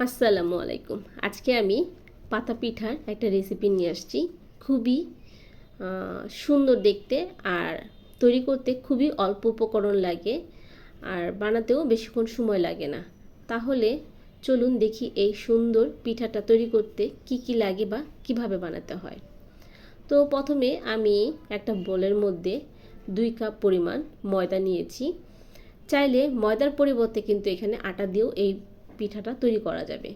আসসালামু আলাইকুম। আজকে আমি পাতা পিঠার একটা রেসিপি নিয়ে আসছি। খুবই সুন্দর দেখতে, আর তৈরি করতে খুবই অল্প উপকরণ লাগে, আর বানাতেও বেশিক্ষণ সময় লাগে না। তাহলে চলুন দেখি এই সুন্দর পিঠাটা তৈরি করতে কি কি লাগে বা কিভাবে বানাতে হয়। তো প্রথমে আমি একটা বোলের মধ্যে 2 কাপ পরিমাণ ময়দা নিয়েছি। চাইলে ময়দার পরিবর্তে কিন্তু এখানে আটা দিয়েও এই পিঠাটা তৈরি করা যাবে।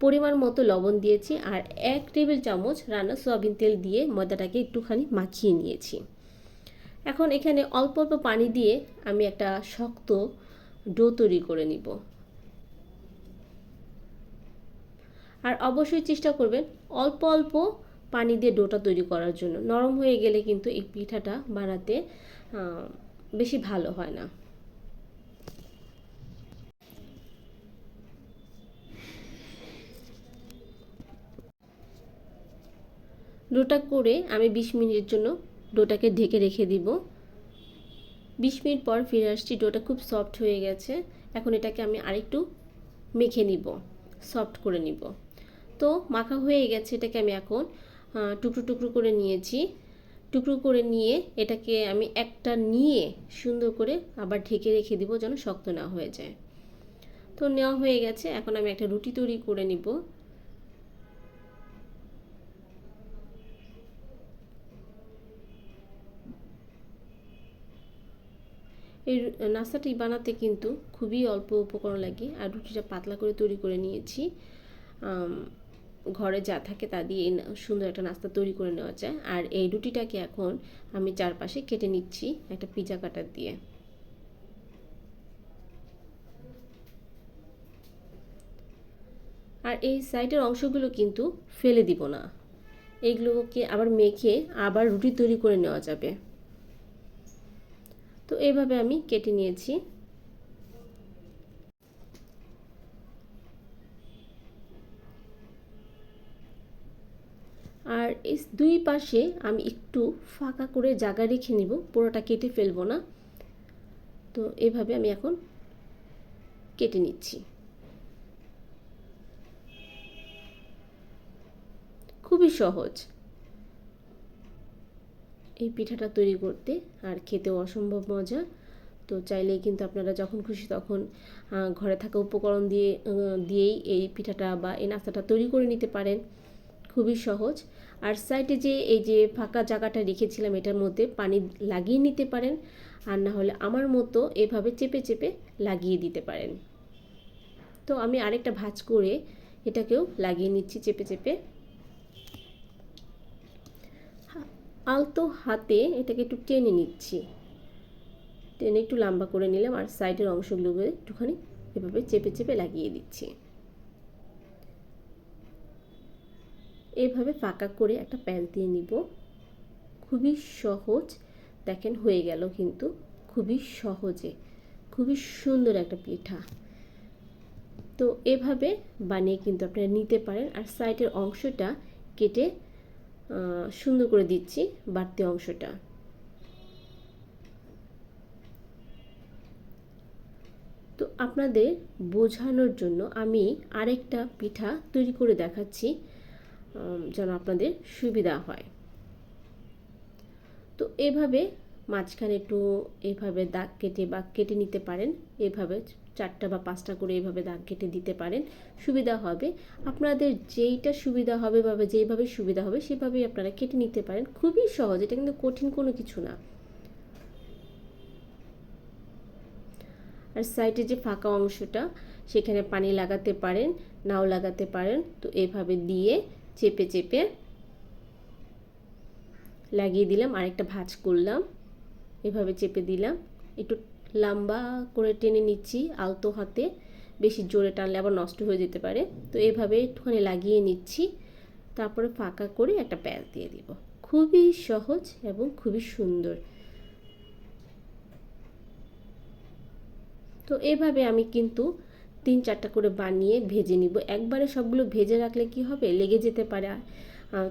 পরিমাণ মতো লবণ দিয়েছি, আর 1 টেবিল চামচ রান্না সয়াবিন তেল দিয়ে ময়দাটাকে একটুখানি মাখিয়ে নিয়েছি। এখন এখানে অল্প অল্প পানি দিয়ে আমি একটা শক্ত ডো তৈরি করে নিব। আর অবশ্যই চেষ্টা করবেন অল্প অল্প পানি দিয়ে ডোটা তৈরি করার জন্য। নরম হয়ে গেলে কিন্তু এই পিঠাটা বানাতে বেশি ভালো হয় না। ডোটা করে আমি 20 মিনিটের জন্য ডোটাকে ঢেকে রেখে দিব। 20 মিনিট পর ফিরে আসছি। ডোটা খুব সফট হয়ে গেছে। এখন এটাকে আমি আরেকটু মেখে নিব, সফট করে নিব। তো মাখা হয়ে গেছে, এটাকে আমি এখন টুকরো টুকরো করে নিয়েছি। টুকরো করে নিয়ে এটাকে আমি একটা নিয়ে সুন্দর করে আবার ঢেকে রেখে দিব যেন শক্ত না হয়ে যায়। তো নেওয়া হয়ে গেছে। এখন আমি একটা রুটি তৈরি করে নিব। এই নাস্তাটি বানাতে কিন্তু খুবই অল্প উপকরণ লাগে, আর রুটিটা পাতলা করে তৈরি করে নিয়েছি। ঘরে যা থাকে তা দিয়ে সুন্দর একটা নাস্তা তৈরি করে নেওয়া যায়। আর এই রুটিটাকে এখন আমি চারপাশে কেটে নিচ্ছি একটা পিজা কাটার দিয়ে। আর এই সাইডের অংশগুলো কিন্তু ফেলে দিব না, এইগুলোকে আবার মেখে আবার রুটি তৈরি করে নেওয়া যাবে। তো এইভাবে আমি কেটে নিয়েছি। আর এই দুই পাশে আমি একটু ফাঁকা করে জায়গা রেখে নিব, পুরোটা কেটে ফেলবো না। তো এভাবে আমি এখন কেটে নিচ্ছি। খুবই সহজ এই পিঠাটা তৈরি করতে, আর খেতেও অসম্ভব মজা। তো চাইলেই কিন্তু আপনারা যখন খুশি তখন ঘরে থাকা উপকরণ দিয়েই এই পিঠাটা বা এই নাস্তাটা তৈরি করে নিতে পারেন। খুবই সহজ। আর সাইডে যে এই যে ফাঁকা জায়গাটা রেখেছিলাম এটার মধ্যে পানি লাগিয়ে নিতে পারেন, আর না হলে আমার মতো এভাবে চেপে চেপে লাগিয়ে দিতে পারেন। তো আমি আরেকটা ভাঁজ করে এটাকেও লাগিয়ে নিচ্ছি চেপে চেপে। আলতো হাতে এটাকে একটু টেনে নিচ্ছি, টেনে একটু লম্বা করে নিলাম, আর সাইডের অংশগুলোকে একটুখানি এভাবে চেপে চেপে লাগিয়ে দিচ্ছি। এইভাবে ফাঁকা করে একটা প্যান দিয়ে নিব। খুবই সহজ, দেখেন হয়ে গেল কিন্তু খুবই সহজে। খুবই সুন্দর একটা পিঠা। তো এভাবে বানিয়ে কিন্তু আপনারা নিতে পারেন। আর সাইডের অংশটা কেটে সুন্দর করে দিচ্ছি, বাড়তি অংশটা। তো আপনাদের বোঝানোর জন্য আমি আরেকটা পিঠা তৈরি করে দেখাচ্ছি যেন আপনাদের সুবিধা হয়। তো এভাবে মাঝখানে একটু এভাবে দাগ কেটে বা কেটে নিতে পারেন। এভাবে 4টা বা 5টা করে এভাবে দাগ কেটে দিতে পারেন, সুবিধা হবে। আপনাদের যেইটা সুবিধা হবে বা যেইভাবে সুবিধা হবে সেভাবেই আপনারা কেটে নিতে পারেন। খুবই সহজ, এটা কিন্তু কঠিন কোনো কিছু না। আর সাইডে যে ফাঁকা অংশটা সেখানে পানি লাগাতে পারেন, নাও লাগাতে পারেন। তো এভাবে দিয়ে চেপে চেপে লাগিয়ে দিলাম, আরেকটা ভাঁজ করলাম, এভাবে চেপে দিলাম, একটু লম্বা করে টেনে নিচ্ছি আলতো হাতে। বেশি জোরে টানলে আবার নষ্ট হয়ে যেতে পারে। তো এভাবে একটুখানি লাগিয়ে নিচ্ছি, তারপরে ফাঁকা করে একটা প্যাচ দিয়ে দিব। খুবই সহজ এবং খুবই সুন্দর। তো এভাবে আমি কিন্তু 3-4টা করে বানিয়ে ভেজে নিব। একবারে সবগুলো ভেজে রাখলে কি হবে, লেগে যেতে পারে।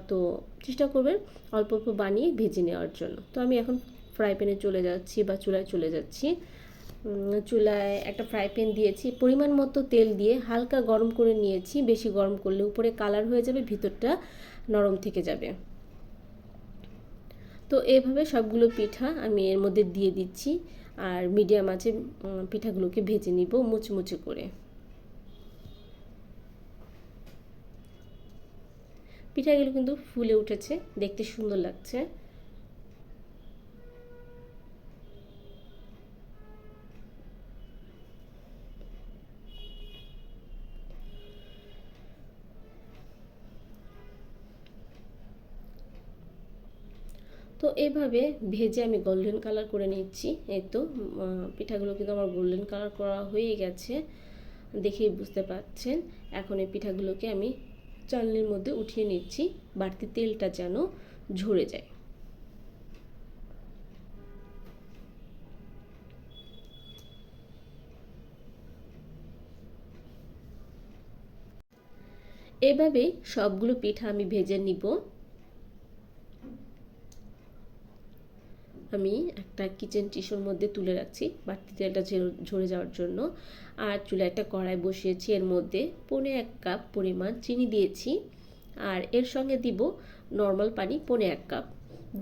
তো চেষ্টা করবেন অল্প অল্প বানিয়ে ভেজে নেওয়ার জন্য। তো আমি এখন ফ্রাই প্যানে চলে যাচ্ছি বা চুলায় চলে যাচ্ছি। চুলায় একটা ফ্রাই প্যান দিয়েছি, পরিমাণ মতো তেল দিয়ে হালকা গরম করে নিয়েছি। বেশি গরম করলে উপরে কালার হয়ে যাবে, ভিতরটা নরম থেকে যাবে। তো এইভাবে সবগুলো পিঠা আমি এর মধ্যে দিয়ে দিচ্ছি, আর মিডিয়াম আঁচে পিঠাগুলোকে ভেজে নিব মুচমুচে করে। পিঠাগুলো কিন্তু ফুলে উঠেছে, দেখতে সুন্দর লাগছে। তো এইভাবে ভেজে আমি গোল্ডেন কালার করে নিচ্ছি। এই তো পিঠাগুলো কিন্তু আমার গোল্ডেন কালার করা হয়ে গেছে, দেখেই বুঝতে পারছেন। এখন এই পিঠাগুলোকে আমি চালনির মধ্যে উঠিয়ে নিচ্ছি, বাড়তি তেলটা যেন ঝরে যায়। এভাবেই সবগুলো পিঠা আমি ভেজে নিব। আমি একটা কিচেন টিস্যুর মধ্যে তুলে রাখছি বাড়তি তেলটা ঝরে যাওয়ার জন্য। আর চুলায় একটা কড়াই বসিয়েছি, এর মধ্যে 1.5 কাপ পরিমাণ চিনি দিয়েছি, আর এর সঙ্গে দিব নর্মাল পানি 1.5 কাপ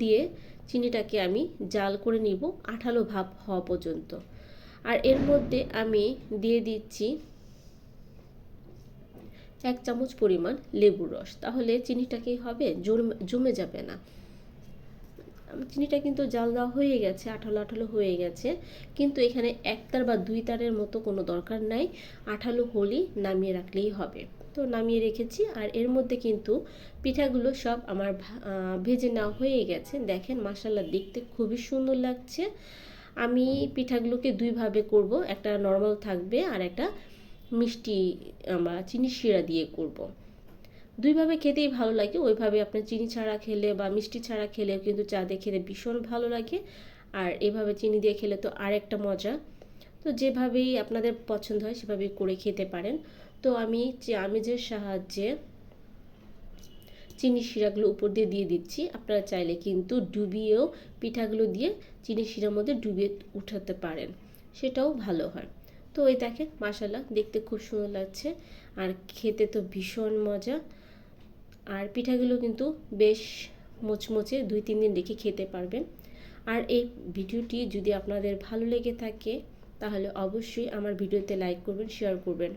দিয়ে চিনিটাকে আমি জাল করে নিব আঠালো ভাব হওয়া পর্যন্ত। আর এর মধ্যে আমি দিয়ে দিচ্ছি 1 চামচ পরিমাণ লেবুর রস, তাহলে চিনিটা কি হবে, জমে যাবে না। চিনিটা কিন্তু জাল দেওয়া হয়ে গেছে, আঠালো আঠালো হয়ে গেছে, কিন্তু এখানে 1 তার বা 2 তারের মতো কোনো দরকার নাই, আঠালো হলেই নামিয়ে রাখলেই হবে। তো নামিয়ে রেখেছি, আর এর মধ্যে কিন্তু পিঠাগুলো সব আমার ভেজে নেওয়া হয়ে গেছে। দেখেন মাশাআল্লাহ, দেখতে খুবই সুন্দর লাগছে। আমি পিঠাগুলোকে দুইভাবে করব, একটা নর্মাল থাকবে আর একটা মিষ্টি আমরা চিনি শিরা দিয়ে করব। দুইভাবে খেতেই ভালো লাগে, ওইভাবে আপনার চিনি ছাড়া খেলে বা মিষ্টি ছাড়া খেলেও কিন্তু চা দিয়ে খেতে ভীষণ ভালো লাগে, আর এভাবে চিনি দিয়ে খেলে তো আর একটা মজা। তো যেভাবেই আপনাদের পছন্দ হয় সেভাবেই করে খেতে পারেন। তো আমি চামচের সাহায্যে চিনি শিরাগুলো উপর দিয়ে দিয়ে দিচ্ছি। আপনারা চাইলে কিন্তু ডুবিয়েও পিঠাগুলো দিয়ে চিনি শিরার মধ্যে ডুবিয়ে উঠাতে পারেন, সেটাও ভালো হয়। তো এই দেখেন মাশাআল্লাহ, দেখতে খুব সুন্দর লাগছে, আর খেতে তো ভীষণ মজা। আর পিঠাগুলো কিন্তু বেশ মুচমুচে, 2-3 দিন রেখে খেতে পারবেন। আর এই ভিডিওটি যদি আপনাদের ভালো লেগে থাকে তাহলে অবশ্যই আমার ভিডিওতে লাইক করবেন, শেয়ার করবেন।